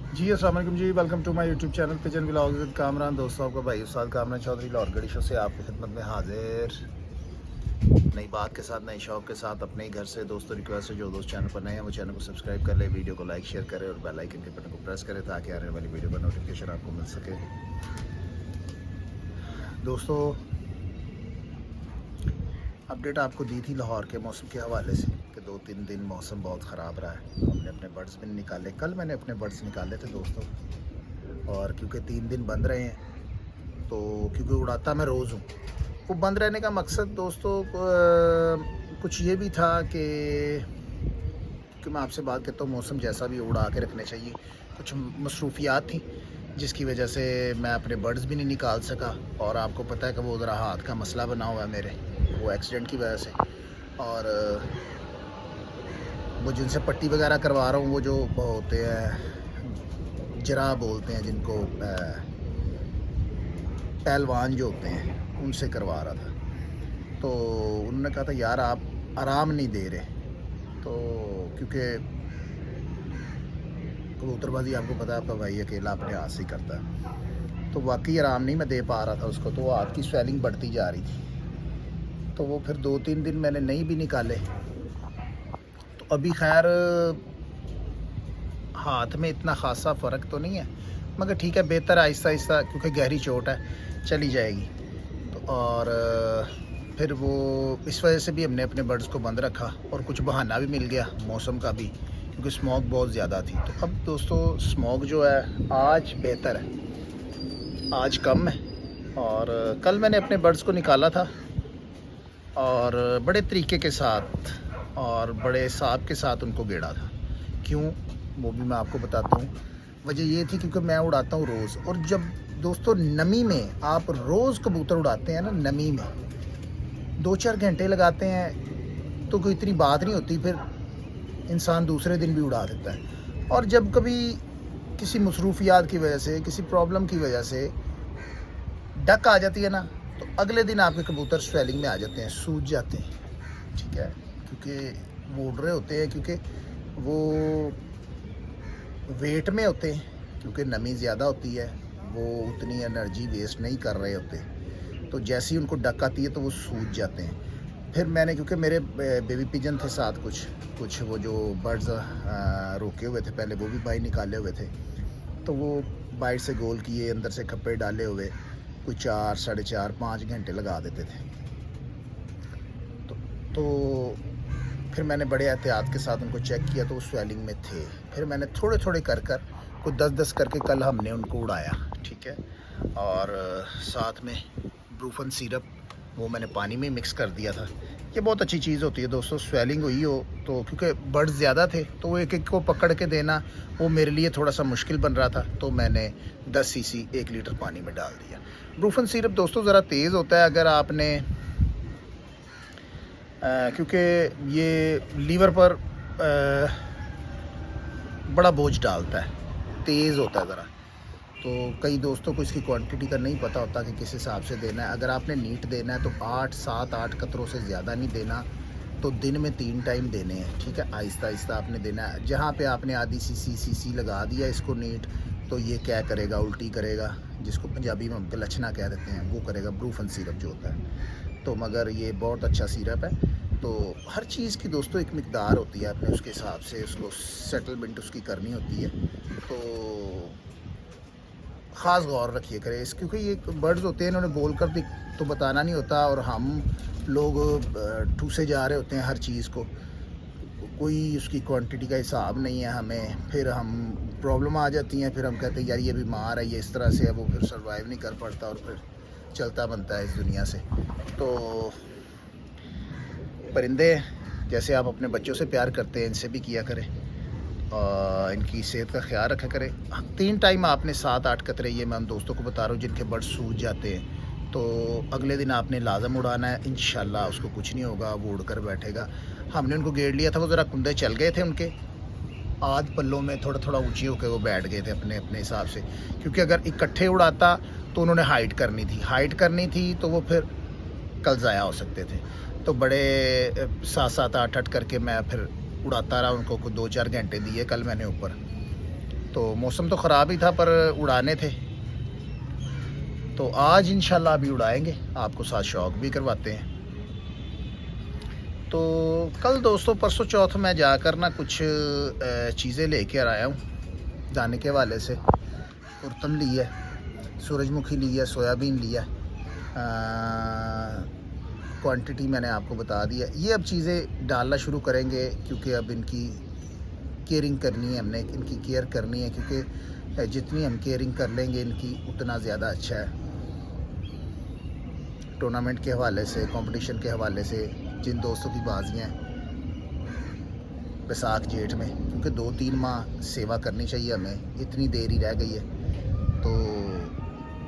जी अस्सलाम वालेकुम जी, welcome to my YouTube channel pigeon vlogs with Kamran. दोस्तों, आपका भाई उस्ताद कामरान चौधरी लाहौर गढ़ी शो से आपकी खिदमत में हाजिर, नई बात के साथ, नई शौक के साथ, अपने ही घर से। दोस्तों, रिक्वेस्ट है जो दोस्त चैनल पर नए हैं वो चैनल को सब्सक्राइब कर ले, वीडियो को लाइक शेयर करें और बेल आइकन के बटन को प्रेस करें ताकि आने वाली वीडियो का नोटिफिकेशन आपको मिल सके। दोस्तों, अपडेट आपको दी थी लाहौर के मौसम के हवाले से कि 2-3 दिन मौसम बहुत ख़राब रहा है। हमने अपने बर्ड्स भी निकाले, कल मैंने अपने बर्ड्स निकाले थे दोस्तों। और क्योंकि 3 दिन बंद रहे हैं, तो क्योंकि उड़ाता मैं रोज़ हूँ, वो बंद रहने का मकसद दोस्तों कुछ ये भी था कि मैं आपसे बात करता हूँ, मौसम जैसा भी उड़ा के रखने चाहिए। कुछ मसरूफियात थी जिसकी वजह से मैं अपने बर्ड्स भी नहीं निकाल सका। और आपको पता है कि वो ज़रा हाथ का मसला बना हुआ है मेरे, वो एक्सीडेंट की वजह से। और वो जिनसे पट्टी वगैरह करवा रहा हूँ, वो जो होते हैं जरा बोलते हैं जिनको, पहलवान जो होते हैं, उनसे करवा रहा था। तो उन्होंने कहा था यार आप आराम नहीं दे रहे। तो क्योंकि कबूतरबाजी आपको पता है, आपका भाई अकेला अपने हाथ से ही करता है, तो वाकई आराम नहीं मैं दे पा रहा था उसको। तो हाथ की स्वेलिंग बढ़ती जा रही थी, तो वो फिर 2-3 दिन मैंने नहीं भी निकाले। तो अभी खैर हाथ में इतना ख़ासा फ़र्क तो नहीं है, मगर ठीक है, बेहतर आहिस्ता आहिस्ता, क्योंकि गहरी चोट है, चली जाएगी। तो और फिर वो इस वजह से भी हमने अपने बर्ड्स को बंद रखा और कुछ बहाना भी मिल गया मौसम का भी, क्योंकि स्मॉग बहुत ज़्यादा थी। तो अब दोस्तों स्मॉग जो है आज बेहतर है, आज कम है। और कल मैंने अपने बर्ड्स को निकाला था और बड़े तरीके के साथ और बड़े हिसाब के साथ उनको गेड़ा था। क्यों, वो भी मैं आपको बताता हूँ। वजह ये थी क्योंकि मैं उड़ाता हूँ रोज़, और जब दोस्तों नमी में आप रोज़ कबूतर उड़ाते हैं ना, नमी में 2-4 घंटे लगाते हैं तो कोई इतनी बात नहीं होती, फिर इंसान दूसरे दिन भी उड़ा देता है। और जब कभी किसी मसरूफियात की वजह से, किसी प्रॉब्लम की वजह से डक आ जाती है ना, तो अगले दिन आपके कबूतर स्वेलिंग में आ जाते हैं, सूज जाते हैं, ठीक है, क्योंकि वो उड़ रहे होते हैं, क्योंकि वो वेट में होते हैं, क्योंकि नमी ज़्यादा होती है, वो उतनी एनर्जी वेस्ट नहीं कर रहे होते। तो जैसे ही उनको डक आती है तो वो सूज जाते हैं। फिर मैंने, क्योंकि मेरे बेबी पिजन थे साथ, कुछ वो जो बर्ड्स रोके हुए थे पहले, वो भी बाहर निकाले हुए थे, तो वो बाहर से गोल किए, अंदर से खप्पे डाले हुए, कोई 4, 4.5, 5 घंटे लगा देते थे। तो फिर मैंने बड़े एहतियात के साथ उनको चेक किया तो वो स्वेलिंग में थे। फिर मैंने थोड़े थोड़े कर कुछ 10-10 करके कल हमने उनको उड़ाया, ठीक है। और साथ में ब्रूफन सिरप वो मैंने पानी में मिक्स कर दिया था। ये बहुत अच्छी चीज़ होती है दोस्तों, स्वेलिंग हुई हो तो, क्योंकि बर्ड्स ज़्यादा थे तो वो एक एक को पकड़ के देना वो मेरे लिए थोड़ा सा मुश्किल बन रहा था। तो मैंने 10 सीसी 1 लीटर पानी में डाल दिया। ब्रूफन सिरप दोस्तों ज़रा तेज़ होता है, अगर आपने क्योंकि ये लीवर पर बड़ा बोझ डालता है, तेज़ होता है ज़रा। तो कई दोस्तों को इसकी क्वांटिटी का नहीं पता होता कि किस हिसाब से देना है। अगर आपने नीट देना है तो 7-8 कतरों से ज़्यादा नहीं देना, तो दिन में 3 टाइम देने हैं, ठीक है। आहिस्ता आहिस्ता आपने देना है। जहाँ पे आपने आधी सीसी लगा दिया इसको नीट, तो ये क्या करेगा, उल्टी करेगा, जिसको पंजाबी में हम लक्षणा कह देते हैं, वो करेगा ब्रूफन सिरप जो होता है। तो मगर ये बहुत अच्छा सिरप है। तो हर चीज़ की दोस्तों एक मिकदार होती है, आपने उसके हिसाब से उसको सेटलमेंट उसकी करनी होती है। तो ख़ास गौर रखिए करें इस, क्योंकि ये बर्ड्स होते हैं, इन्होंने बोल कर तो बताना नहीं होता, और हम लोग ठूसे जा रहे होते हैं हर चीज़ को, कोई उसकी क्वांटिटी का हिसाब नहीं है हमें। फिर हम प्रॉब्लम आ जाती हैं, फिर हम कहते हैं यार ये बीमार है, ये इस तरह से है, वो फिर सर्वाइव नहीं कर पाता और फिर चलता बनता है इस दुनिया से। तो परिंदे जैसे आप अपने बच्चों से प्यार करते हैं, इनसे भी किया करें, इनकी सेहत का ख्याल रखा करें। 3 टाइम आपने 7-8 कतरे, ये मैं उन दोस्तों को बता रहा हूँ जिनके बर्ड सूज जाते हैं, तो अगले दिन आपने लाजम उड़ाना है। इंशाल्लाह उसको कुछ नहीं होगा, वो उड़ कर बैठेगा। हमने उनको गेड़ लिया था, वो ज़रा कुंदे चल गए थे उनके, आध पल्लों में थोड़ा थोड़ा ऊँचे होकर वो बैठ गए थे अपने अपने हिसाब से, क्योंकि अगर इकट्ठे उड़ाता तो उन्होंने हाइट करनी थी, तो वो फिर कल ज़ाया हो सकते थे। तो बड़े 7-7, 8-8 करके मैं फिर उड़ाता रहा उनको, 2-4 घंटे दिए कल मैंने ऊपर। तो मौसम तो ख़राब ही था पर उड़ाने थे, तो आज इंशाल्लाह अभी उड़ाएंगे, आपको साथ शौक भी करवाते हैं। तो कल दोस्तों परसों चौथ मैं जाकर ना कुछ चीज़ें लेके आया हूँ जाने के हवाले से। कुर्तम लिया है, सूरजमुखी लिया, सोयाबीन लिया, क्वांटिटी मैंने आपको बता दिया। ये अब चीज़ें डालना शुरू करेंगे क्योंकि अब इनकी केयरिंग करनी है, हमने इनकी केयर करनी है, क्योंकि जितनी हम केयरिंग कर लेंगे इनकी उतना ज़्यादा अच्छा है। टूर्नामेंट के हवाले से, कंपटीशन के हवाले से जिन दोस्तों की बाजियाँ हैं बैसाख जेठ में, क्योंकि 2-3 माह सेवा करनी चाहिए हमें, इतनी देर ही रह गई है। तो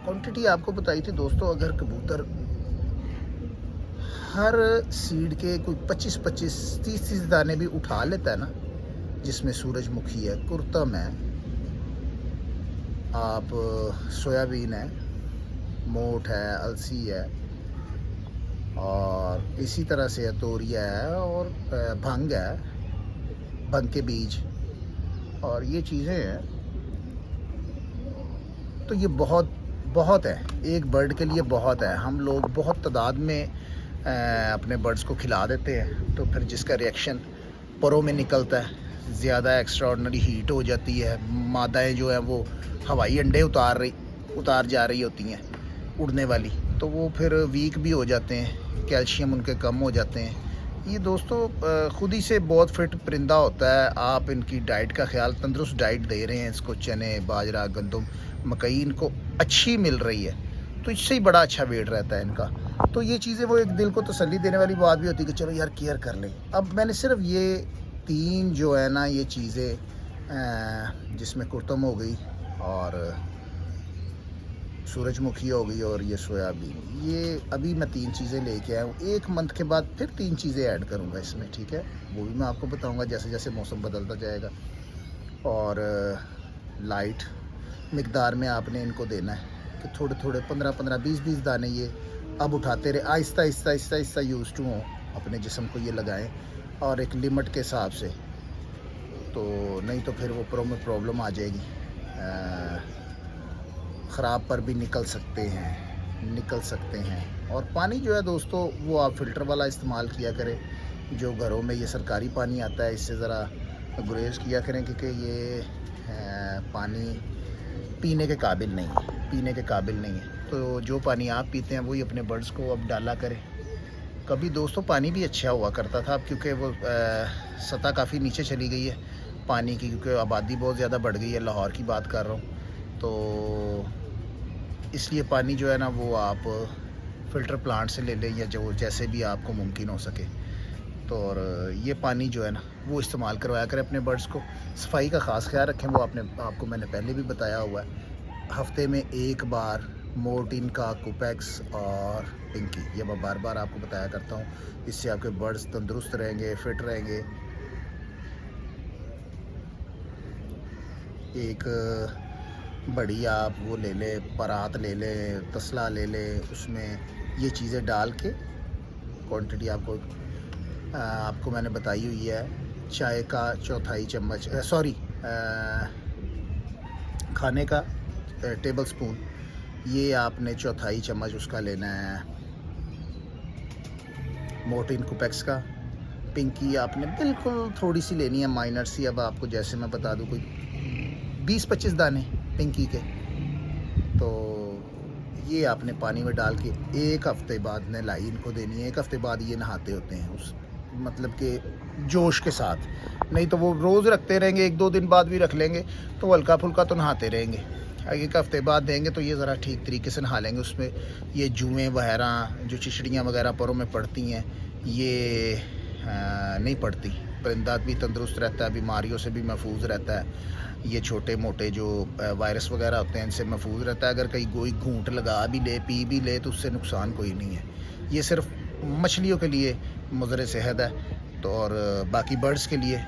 क्वांटिटी आपको बताई थी दोस्तों, अगर कबूतर हर सीड के कोई 25-25, 30-30 दाने भी उठा लेता है ना, जिसमें सूरजमुखी है, कुर्तम है, आप सोयाबीन है, मोठ है, अलसी है, और इसी तरह से तोरिया है, और भंग है, भंग के बीज, और ये चीज़ें हैं। तो ये बहुत है, एक बर्ड के लिए बहुत है। हम लोग बहुत तादाद में अपने बर्ड्स को खिला देते हैं, तो फिर जिसका रिएक्शन परों में निकलता है, ज़्यादा एक्स्ट्रा ऑर्डिनरी हीट हो जाती है, मादाएँ जो हैं वो हवाई अंडे उतार जा रही होती हैं उड़ने वाली, तो वो फिर वीक भी हो जाते हैं, कैल्शियम उनके कम हो जाते हैं। ये दोस्तों ख़ुद ही से बहुत फिट परिंदा होता है। आप इनकी डाइट का ख्याल, तंदुरुस्त डाइट दे रहे हैं इसको, चने, बाजरा, गंदम, मकई इनको अच्छी मिल रही है, तो इससे ही बड़ा अच्छा वेट रहता है इनका। तो ये चीज़ें वो एक दिल को तसल्ली देने वाली बात भी होती है कि चलो यार केयर कर लें। अब मैंने सिर्फ ये 3 जो है ना ये चीज़ें, जिसमें कुर्तम हो गई और सूरजमुखी हो गई और ये सोयाबीन, ये अभी मैं 3 चीज़ें लेके आया हूँ। 1 मंथ के बाद फिर 3 चीज़ें ऐड करूँगा इसमें, ठीक है, वो भी मैं आपको बताऊँगा जैसे जैसे मौसम बदलता जाएगा। और लाइट मिकदार में आपने इनको देना है कि थोड़े थोड़े 15-15, 20-20 दाने ये अब उठाते रहे, आहिस्ता आहिस्ता आहिस्ता आहिस्ता यूज़ टू हो, अपने जिस्म को ये लगाएं, और एक लिमिट के हिसाब से, तो नहीं तो फिर वो प्रो में प्रॉब्लम आ जाएगी। ख़राब पर भी निकल सकते हैं। और पानी जो है दोस्तों वो आप फ़िल्टर वाला इस्तेमाल किया करें, जो घरों में ये सरकारी पानी आता है, इससे ज़रा गुरेज किया करें, क्योंकि ये पानी पीने के काबिल नहीं है। तो जो पानी आप पीते हैं वही अपने बर्ड्स को अब डाला करें। कभी दोस्तों पानी भी अच्छा हुआ करता था, अब क्योंकि वो सतह काफ़ी नीचे चली गई है पानी की, क्योंकि आबादी बहुत ज़्यादा बढ़ गई है, लाहौर की बात कर रहा हूँ, तो इसलिए पानी जो है ना वो आप फ़िल्टर प्लांट से ले लें, या जो जैसे भी आपको मुमकिन हो सके। तो और ये पानी जो है ना वो इस्तेमाल करवाया करें अपने बर्ड्स को। सफाई का ख़ास ख्याल रखें, वो आपको मैंने पहले भी बताया हुआ है। हफ्ते में 1 बार मोर्टीन का, कुपेक्स और पिंकी, ये मैं बार बार आपको बताया करता हूँ। इससे आपके बर्ड्स तंदुरुस्त रहेंगे, फिट रहेंगे। एक बड़ी आप वो ले लें, परात ले लें, तसला ले लें, उसमें ये चीज़ें डाल के, क्वांटिटी आपको मैंने बताई हुई है, चाय का 1/4 चम्मच, खाने का टेबल स्पून, ये आपने 1/4 चम्मच उसका लेना है मोर्टीन कुपेक्स का। पिंकी आपने बिल्कुल थोड़ी सी लेनी है, माइनर सी। अब आपको जैसे मैं बता दूं, कोई 20-25 दाने पिंकी के, तो ये आपने पानी में डाल के 1 हफ्ते बाद नहलाई इनको देनी है। 1 हफ्ते बाद ये नहाते होते हैं, उस मतलब कि जोश के साथ। नहीं तो वो रोज़ रखते रहेंगे, 1-2 दिन बाद भी रख लेंगे तो हल्का फुल्का तो नहाते रहेंगे। 1 हफ्ते बाद देंगे तो ये ज़रा ठीक तरीके से नहा लेंगे। उसमें ये जुएँ वगैरह, जो चिचड़ियाँ वगैरह परों में पड़ती हैं, ये नहीं पड़ती। परिंदा भी तंदुरुस्त रहता है, बीमारियों से भी महफूज रहता है। ये छोटे मोटे जो वायरस वगैरह होते हैं इनसे महफूज रहता है। अगर कहीं कोई घूंट लगा भी ले, पी भी ले, तो उससे नुकसान कोई नहीं है। ये सिर्फ मछलियों के लिए मुज़र सेहत है, तो और बाकी बर्ड्स के लिए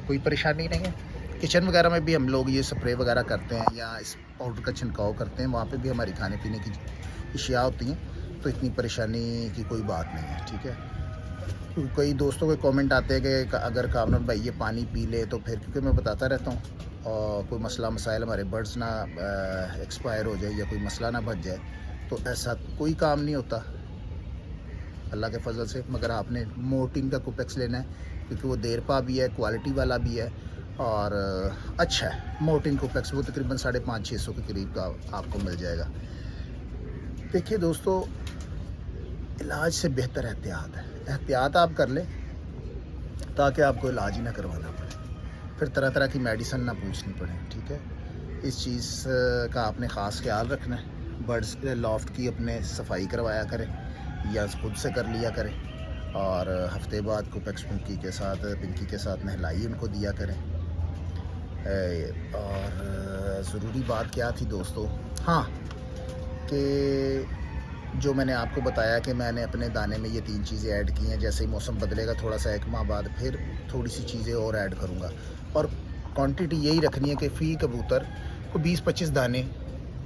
कोई परेशानी नहीं है। किचन वगैरह में भी हम लोग ये स्प्रे वगैरह करते हैं या इस पाउडर का छिड़काव करते हैं, वहाँ पे भी हमारी खाने पीने की अशिया होती हैं, तो इतनी परेशानी की कोई बात नहीं है, ठीक है। कई दोस्तों के कमेंट आते हैं कि अगर कामरान भाई ये पानी पी ले तो फिर, क्योंकि मैं बताता रहता हूँ और कोई मसला मसाइल हमारे बर्ड्स ना एक्सपायर हो जाए या कोई मसला ना बच जाए, तो ऐसा कोई काम नहीं होता अल्लाह के फजल से। मगर आपने मोर्टीन का कुपेक्स लेना है, क्योंकि वो देर पा भी है, क्वालिटी वाला भी है और अच्छा है। मोर्टीन कुपेक्स वो तकरीबन 550-600 के करीब का आपको मिल जाएगा। देखिए दोस्तों, इलाज से बेहतर एहतियात है। एहतियात आप कर लें ताकि आपको इलाज ही ना करवाना पड़े, फिर तरह तरह की मेडिसिन ना पूछनी पड़े, ठीक है। इस चीज़ का आपने ख़ास ख्याल रखना है। बर्ड्स लॉफ्ट की अपने सफाई करवाया करें या खुद से कर लिया करें, और हफ्ते बाद कुपेक्स पिंकी के साथ नहलाई उनको दिया करें। और ज़रूरी बात क्या थी दोस्तों, हाँ, कि जो मैंने आपको बताया कि मैंने अपने दाने में ये 3 चीज़ें ऐड की हैं। जैसे ही मौसम बदलेगा थोड़ा सा 1 माह बाद फिर थोड़ी सी चीज़ें और ऐड करूँगा, और क्वांटिटी यही रखनी है कि फ़ी कबूतर को 20-25 दाने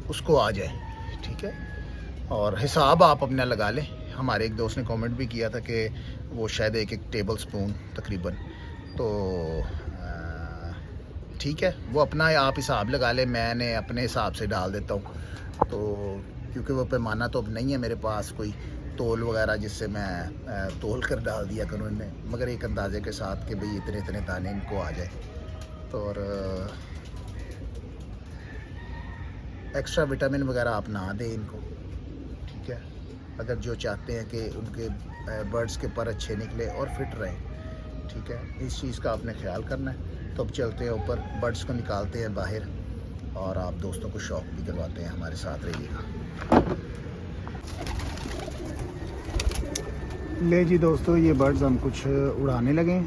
उसको आ जाए, ठीक है। और हिसाब आप अपना लगा लें। हमारे एक दोस्त ने कमेंट भी किया था कि वो शायद 1 टेबल स्पून तकरीबन, तो ठीक है, वो अपना आप हिसाब लगा लें, मैंने अपने हिसाब से डाल देता हूँ। तो क्योंकि वो पैमाना तो अब नहीं है मेरे पास कोई तोल वगैरह जिससे मैं तोल कर डाल दिया करूँ इनमें, मगर एक अंदाजे के साथ कि भाई इतने इतने दाने इनको आ जाए। तो और एक्स्ट्रा विटामिन वगैरह आप ना दें इनको, ठीक है। अगर जो चाहते हैं कि उनके बर्ड्स के पर अच्छे निकले और फिट रहें, ठीक है, इस चीज़ का आपने ख्याल करना है। तो अब चलते हैं ऊपर, बर्ड्स को निकालते हैं बाहर और आप दोस्तों को शौक भी करवाते हैं। हमारे साथ रहिएगा। ले जी दोस्तों, ये बर्ड्स हम कुछ उड़ाने लगे,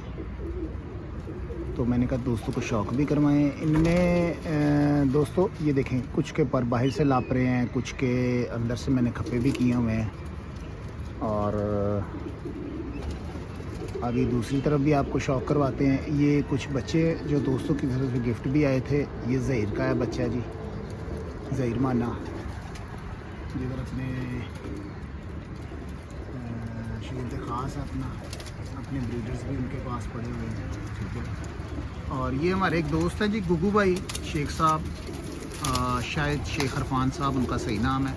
तो मैंने कहा दोस्तों को शौक भी करवाएं। इनमें दोस्तों ये देखें, कुछ के पर बाहर से लाप रहे हैं, कुछ के अंदर से मैंने खप्पे भी किए हुए हैं। और अभी दूसरी तरफ भी आपको शौक करवाते हैं। ये कुछ बच्चे जो दोस्तों की तरफ से गिफ्ट भी आए थे। ये ज़हीर का है बच्चा जी, ज़हीर माना, जिधर अपने शरीर ख़ास अपने ब्रीडर्स भी उनके पास पड़े हुए हैं, ठीक है। और ये हमारे एक दोस्त हैं जी, गुगू भाई शेख साहब, शायद शेख अरफान साहब उनका सही नाम है,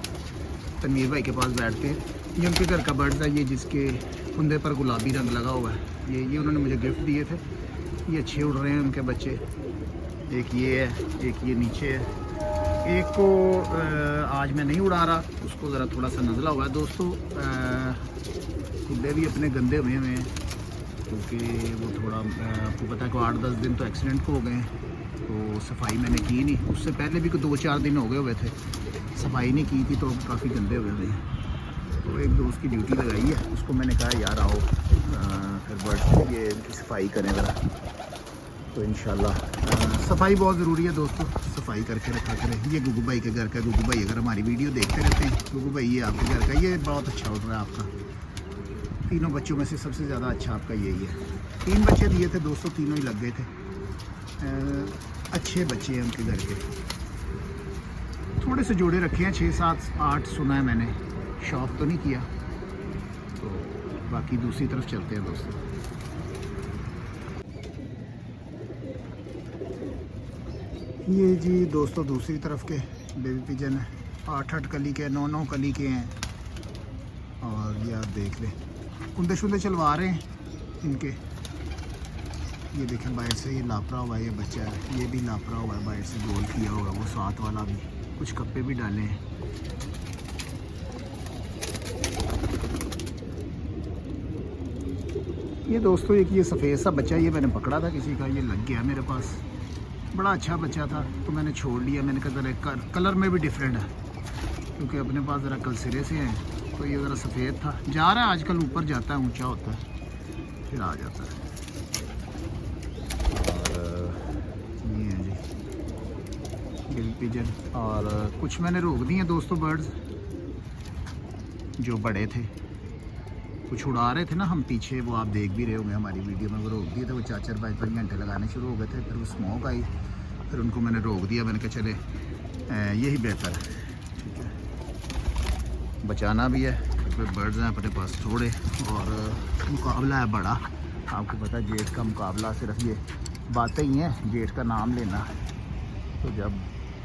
तनवीर भाई के पास बैठते हैं। ये उनके घर का बर्ड्स है, ये जिसके कुंदे पर गुलाबी रंग लगा हुआ है। ये उन्होंने मुझे गिफ्ट दिए थे। ये अच्छे उड़ रहे हैं उनके बच्चे। एक ये है, एक ये नीचे है। एक को आज मैं नहीं उड़ा रहा, उसको ज़रा थोड़ा सा नज़ला हुआ है दोस्तों। कुंदे भी अपने गंदे हुए हैं, क्योंकि वो थोड़ा आपको पता है कि 8-10 दिन तो एक्सीडेंट को हो गए हैं, तो सफाई मैंने की नहीं। उससे पहले भी 2-4 दिन हो गए हुए थे, सफाई नहीं की थी, तो काफ़ी गंदे हुए थे। तो एक दोस्त की ड्यूटी लगाई है, उसको मैंने कहा यार आओ फिर बर्ड ये इनकी सफाई करें ज़रा। तो इंशाल्लाह सफाई बहुत ज़रूरी है दोस्तों, सफाई करके रखा करें। ये गुगू भाई के घर का, गुगू भाई अगर हमारी वीडियो देखते रहते हैं, गुगू भाई ये आपके घर का, ये बहुत अच्छा उड़ रहा है आपका। तीनों बच्चों में से सबसे ज़्यादा अच्छा आपका यही है। 3 बच्चे दिए थे दोस्तों, तीनों ही लग गए थे। अच्छे बच्चे हैं उनके घर के। थोड़े से जोड़े रखे हैं, 6, 7, 8 सुना है मैंने, शौक तो नहीं किया। तो बाकी दूसरी तरफ चलते हैं दोस्तों। ये जी दोस्तों दूसरी तरफ के बेबी पिजन है, 8-8 कली के, 9-9 कली के हैं। और ये आप देख लें, कुंदे शुंदे चलवा रहे हैं इनके। ये देखें बाहर से ये लापरा हुआ है, ये बच्चा है, ये भी लापरा हुआ है, बाहर से गोल किया हुआ, वो साथ वाला भी। कुछ कप्पे भी डाले हैं। ये दोस्तों एक ये सफ़ेद सा बच्चा, ये मैंने पकड़ा था किसी का, ये लग गया मेरे पास। बड़ा अच्छा बच्चा था, तो मैंने छोड़ लिया। मैंने कहा ज़रा कलर में भी डिफरेंट है, क्योंकि अपने पास ज़रा कल सिरे से हैं, तो ये ज़रा सफ़ेद था। जा रहा है आजकल, ऊपर जाता है, ऊंचा होता है, फिर आ जाता है। और ये है जी गिल पिजन। और कुछ मैंने रोक दिए हैं दोस्तों बर्ड्स जो बड़े थे, कुछ उड़ा रहे थे ना हम पीछे, वो आप देख भी रहे होंगे हमारी वीडियो में। वो रोक दिए थे, वो 4-4, 5-5 घंटे लगाने शुरू हो गए थे, फिर वो स्मोक आई, फिर उनको मैंने रोक दिया। मैंने कहा चले यही बेहतर है, ठीक है, बचाना भी है, क्योंकि बर्ड्स हैं अपने पास थोड़े, और मुकाबला है बड़ा। आपको पता है जेठ का मुकाबला सिर्फ ये बातें ही हैं, जेठ का नाम लेना, तो जब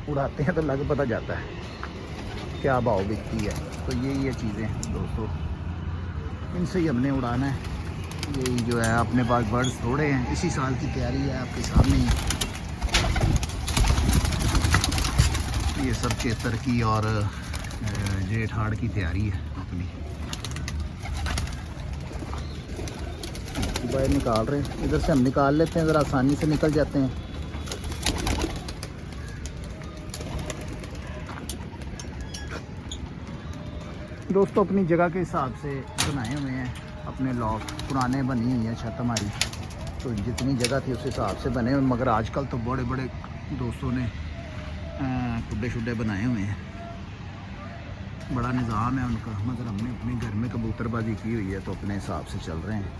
उड़ाते हैं तो लग पता जाता है क्या भाव बिकती है। तो यही है चीज़ें दोस्तों, इनसे ही हमने उड़ाना है। यही जो है अपने पास बर्ड्स थोड़े हैं, इसी साल की तैयारी है आपके सामने ही। ये सब चेतर की और जेठ हाड़ की तैयारी है अपनी। बाहर निकाल रहे हैं, इधर से हम निकाल लेते हैं, ज़रा आसानी से निकल जाते हैं। दोस्तों अपनी जगह के हिसाब से बनाए हुए हैं अपने लॉक, पुराने बनी हुई है छत हमारी, तो जितनी जगह थी उस हिसाब से बने हुए। मगर आजकल तो बड़े बड़े दोस्तों ने खुड्डे शुड्डे बनाए हुए हैं, बड़ा निज़ाम है उनका। मगर हमने अपने घर में कबूतरबाजी की हुई है तो अपने हिसाब से चल रहे हैं।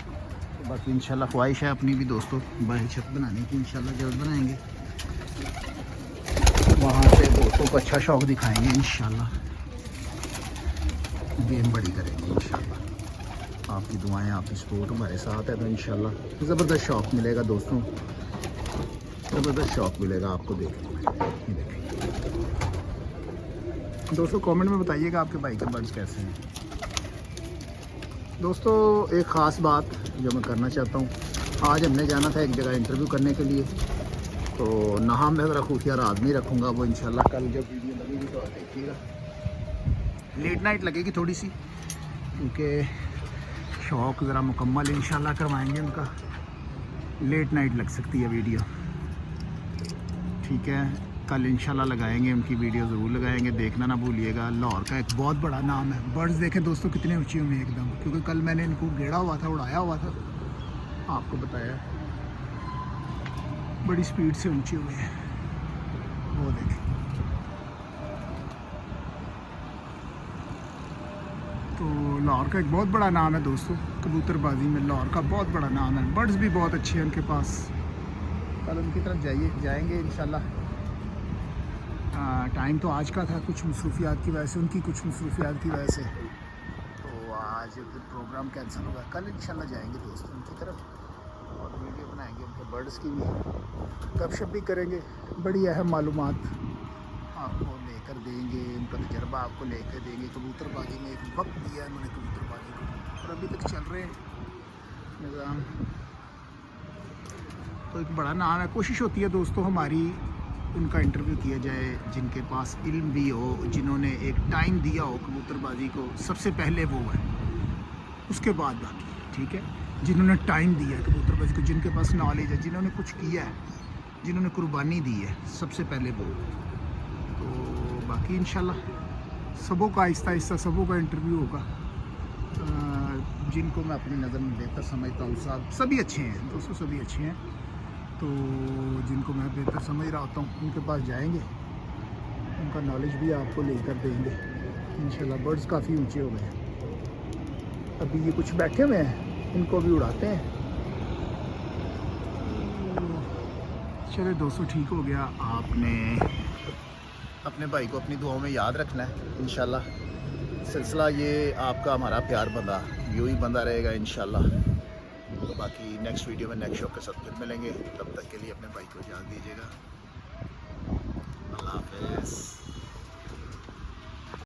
तो बाकी इंशाल्लाह ख्वाहिश है अपनी भी दोस्तों बाहर छत बनाने की, इंशाल्लाह जल्द बनाएंगे। वहाँ से दोस्तों को अच्छा शौक़ दिखाएंगे इंशाल्लाह, गेम बड़ी करेंगे इंशाल्लाह। आपकी दुआएं, आपकी सपोर्ट हमारे साथ है तो इंशाल्लाह ज़बरदस्त शौक़ मिलेगा दोस्तों, ज़बरदस्त शौक़ मिलेगा आपको देखने में। ये देखिए दोस्तों, कमेंट में बताइएगा आपके भाई के बर्ड्स कैसे हैं। दोस्तों एक ख़ास बात जो मैं करना चाहता हूँ, आज हमने जाना था एक जगह इंटरव्यू करने के लिए, तो नाम मैं ज़रा खुफिया राज नहीं रखूँगा, वो इंशाल्लाह कल जब वीडियो लगेगी तो आप देखिएगा। लेट नाइट लगेगी थोड़ी सी, क्योंकि शौक़ ज़रा मुकम्मल इंशाल्लाह करवाएंगे उनका। लेट नाइट लग सकती है वीडियो, ठीक है। कल इंशाल्लाह लगाएंगे, उनकी वीडियो ज़रूर लगाएंगे, देखना ना भूलिएगा। लाहौर का एक बहुत बड़ा नाम है। बर्ड्स देखें दोस्तों कितने ऊँचे हुए हैं एकदम, क्योंकि कल मैंने इनको गेड़ा हुआ था, उड़ाया हुआ था, आपको बताया, बड़ी स्पीड से ऊँचे हुए हैं। वो देखें, तो लाहौर का एक बहुत बड़ा नाम है दोस्तों, कबूतरबाजी में लाहौर का बहुत बड़ा नाम है। बर्ड्स भी बहुत अच्छे हैं उनके पास। कल उनकी तरफ जाएंगे इंशाल्लाह। टाइम तो आज का था, कुछ मसरूफियात की वजह से, उनकी कुछ मसरूफियात की वजह से, तो आज फिर प्रोग्राम कैंसिल होगा। कल इंशाल्लाह जाएंगे दोस्तों उनकी तरफ और वीडियो बनाएंगे उनके बर्ड्स की भी, गपशप भी करेंगे, बड़ी अहम मालूमात आपको लेकर देंगे, उनका तजर्बा आपको लेकर देंगे। कबूतरबाजी में एक वक्त दिया है उन्होंने कबूतरबाजी को, और अभी तक चल रहे हैं निज़ाम। तो एक बड़ा नाम है। कोशिश होती है दोस्तों हमारी उनका इंटरव्यू किया जाए जिनके पास इल्म भी हो, जिन्होंने एक टाइम दिया हो कबूतरबाजी को, सबसे पहले वो है, उसके बाद बाकी, ठीक है। जिन्होंने टाइम दिया है कबूतरबाजी को, जिनके पास नॉलेज है, जिन्होंने कुछ किया है, जिन्होंने कुर्बानी दी है, सबसे पहले वो। तो बाकी इंशाल्लाह सबों का आहिस्ता आहिस्ता सबों का इंटरव्यू होगा। जिनको मैं अपनी नज़र में बेहतर समझता हूँ, साहब सभी अच्छे हैं दोस्तों, सभी अच्छे हैं। तो जिनको मैं बेहतर समझ रहा होता हूँ उनके पास जाएंगे, उनका नॉलेज भी आपको लेकर देंगे इंशाल्लाह। बर्ड्स काफ़ी ऊंचे हो गए हैं, अभी ये कुछ बैठे हुए हैं, इनको भी उड़ाते हैं। चले दोस्तों, ठीक हो गया। आपने अपने भाई को अपनी दुआओं में याद रखना है इंशाल्लाह। सिलसिला ये आपका हमारा प्यार बंदा यूँ ही बंदा रहेगा इंशाल्लाह। तो बाकी नेक्स्ट वीडियो में नेक्स्ट शो के साथ फिर मिलेंगे, तब तक के लिए अपने भाई को इजाज़त दीजिएगा। अल्लाह हाफ़िज़।